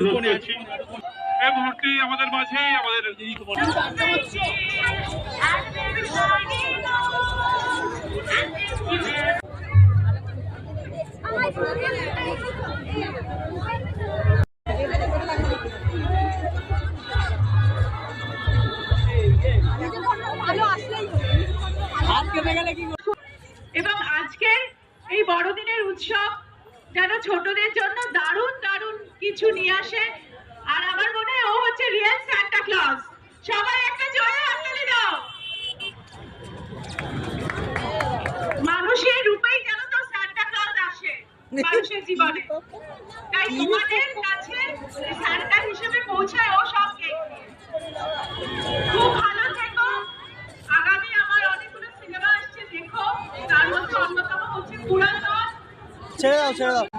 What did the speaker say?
এই মুহূর্তে আমাদের মাঝে আমাদের এবং আজকের এই বড়দিনের উৎসব যেন ছোটদের জন্য দারুণ দারুণ কিছু নিয়ে আসে। আর আমার মনে হয় ও হচ্ছে রিয়েল সান্টা ক্লজ। সবাই একটা জোরে হাততালি দাও। মানুষের রূপেই যেন তো সান্টা ক্লজ আসে মানুষের জীবনে, তাই তোমাদের কাছে সান্টা হিসেবে পৌঁছায় ও সব কেক নিয়ে। খুব ভালো থেকো। আগামী আমার অনেকগুলো সিনেমা আসছে, দেখো। তার মধ্যে অন্যতম হচ্ছে পুরাতন। ছেড়ে দাও ছেড়ে দাও।